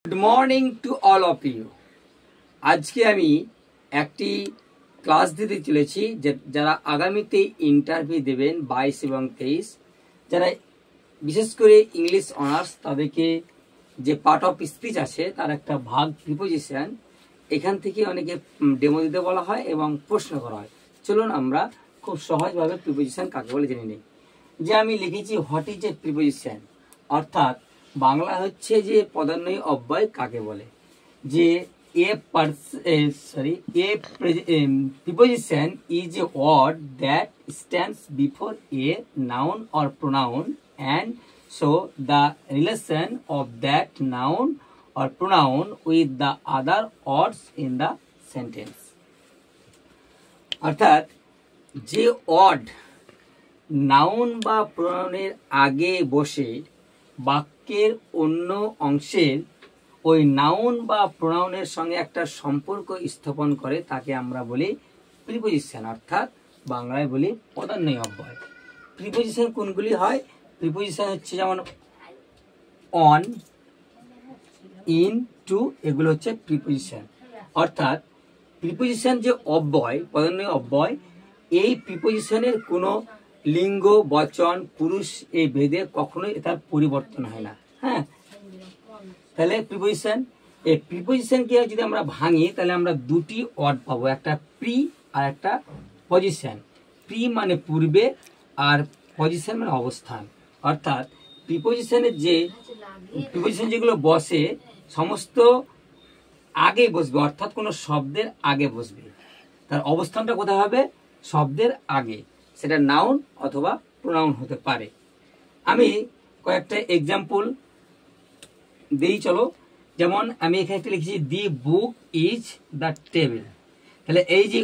Good morning to all of you. আজকে আমি একটি ক্লাস দিতে চলেছি যারা আগামীতে ইন্টারভিউ দেবেন 22 এবং 23, যারা বিশেষ করে ইংলিশ অনার্স, তাদেরকে যে পার্ট অফ স্পিচ আছে তার একটা ভাগ প্রিপোজিশন, এখান থেকে অনেকে ডেমো দিতে বলা হয় এবং প্রশ্ন করা হয়। চলুন আমরা খুব সহজভাবে প্রিপোজিশন কাকে বলে জেনে নিই। যে আমি লিখেছি হোয়াট ইজ এ প্রিপোজিশন, অর্থাৎ বাংলা হচ্ছে যে পদান্বয়ী অব্যয় কাকে বলে। যে preposition is a word that stands before a noun or pronoun, and so the relation of that noun or pronoun with the other words in the sentence. অর্থাৎ যে word noun বা প্রোনাউনের আগে বসে বাক্যের অন্য অংশের ওই নাউন বা প্রোনাউনের সঙ্গে একটা সম্পর্ক স্থাপন করে তাকে আমরা বলি প্রিপোজিশন, অর্থাৎ বাংলায় বলি পদান্বয়ী অব্যয়। প্রিপোজিশন কোনগুলি হয়? প্রিপোজিশন হচ্ছে যেমন অন, ইন, টু, এগুলো হচ্ছে প্রিপোজিশন। অর্থাৎ প্রিপোজিশন যে অব্যয়, পদান্বয়ী অব্যয়, এই প্রিপোজিশনের কোনো লিঙ্গ, বচন, পুরুষ এই ভেদে কখনোই তার পরিবর্তন হয় না। হ্যাঁ, তাহলে প্রিপোজিশন, এই প্রিপোজিশনকে যদি আমরা ভাঙি তাহলে আমরা দুটি ওয়ার্ড পাবো, একটা প্রি আর একটা পজিশন। প্রি মানে পূর্বে আর পজিশন মানে অবস্থান। অর্থাৎ প্রিপোজিশনের যে প্রিপোজিশন যেগুলো বসে সমস্ত আগে বসবে, অর্থাৎ কোনো শব্দের আগে বসবে, তার অবস্থানটা কোথায় হবে? শব্দের আগে, সেটা নাউন অথবা প্রোনাউন হতে পারে। আমি কয়েকটা এক্সাম্পল দিই, চলো। যেমন আমি এখানে একটা লিখেছি the book is the table, তাহলে এই যে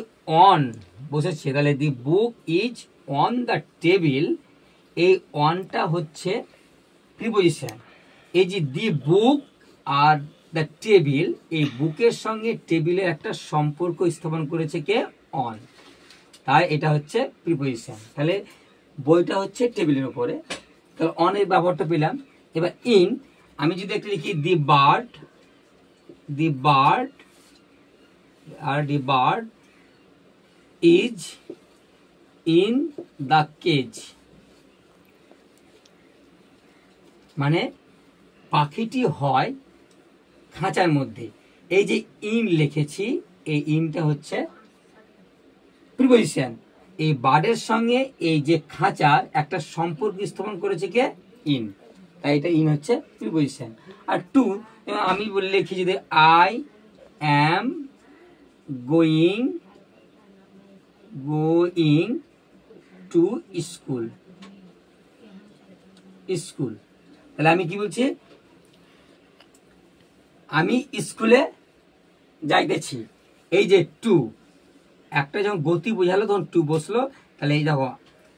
অন বসেছে, তাহলে the book is on the table, এই অনটা হচ্ছে প্রিপোজিশন। এই যে দি বুক আর দ্য টেবিল, এই বুকের সঙ্গে টেবিলের একটা সম্পর্ক স্থাপন করেছে কে? অন, তাই এটা হচ্ছে প্রিপোজিশন। তাহলে বইটা হচ্ছে টেবিলের উপরে, তাহলে অনের ব্যবহারটা পেলাম। এবার ইন, আমি যদি একটা লিখি the bird is in the cage, মানে পাখিটি হয় খাঁচার মধ্যে। এই যে ইন লিখেছি, এই ইনটা হচ্ছে প্রিপোজিশন। এই বার্ডের সঙ্গে এই যে খাঁচার একটা সম্পর্ক স্থাপন করেছে কে? ইন, তাই এটা ইন হচ্ছে প্রিপোজিশন। আর টু, আমি বলে লিখি যদি I am going to school, তাহলে আমি কি বলছি? আমি স্কুলে যাইতেছি। এই যে টু, একটা যখন গতি বোঝালো তখন টু বসলো, তাহলে এই দেখো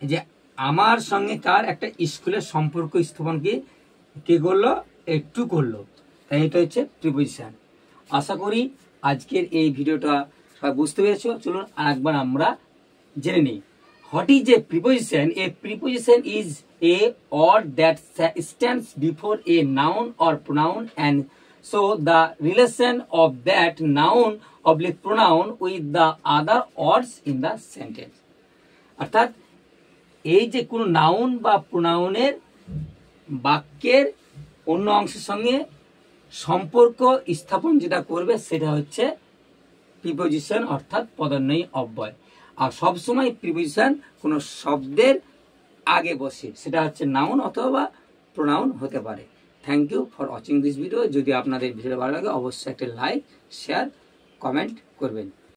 যে আমার সঙ্গে কার একটা স্কুলের সম্পর্ক স্থাপন কে করলো? এই টু করলো, তাই এটা হচ্ছে প্রিপোজিশন। আশা করি আজকের এই ভিডিওটা সবাই বুঝতে পেরেছো। চলুন আরেকবার আমরা জেনে নিই। What is a preposition? A preposition is a word that stands before a noun or pronoun, and so the relation of that noun oblique pronoun with the other words in the sentence. অর্থাৎ এই যে কোনো noun বা প্রোনাউনের বাক্যের অন্য অংশের সঙ্গে সম্পর্ক স্থাপন যেটা করবে সেটা হচ্ছে প্রিপোজিশন, অর্থাৎ পদান্বয়ী অব্যয়। আর সবসময় প্রিপোজিশন কোনো শব্দের আগে বসে, সেটা হচ্ছে নাউন অথবা প্রোনাউন হতে পারে। Thank you for watching this video. যদি আপনাদের ভিডিও ভালো লাগে অবশ্যই একটা লাইক, শেয়ার, কমেন্ট করবেন।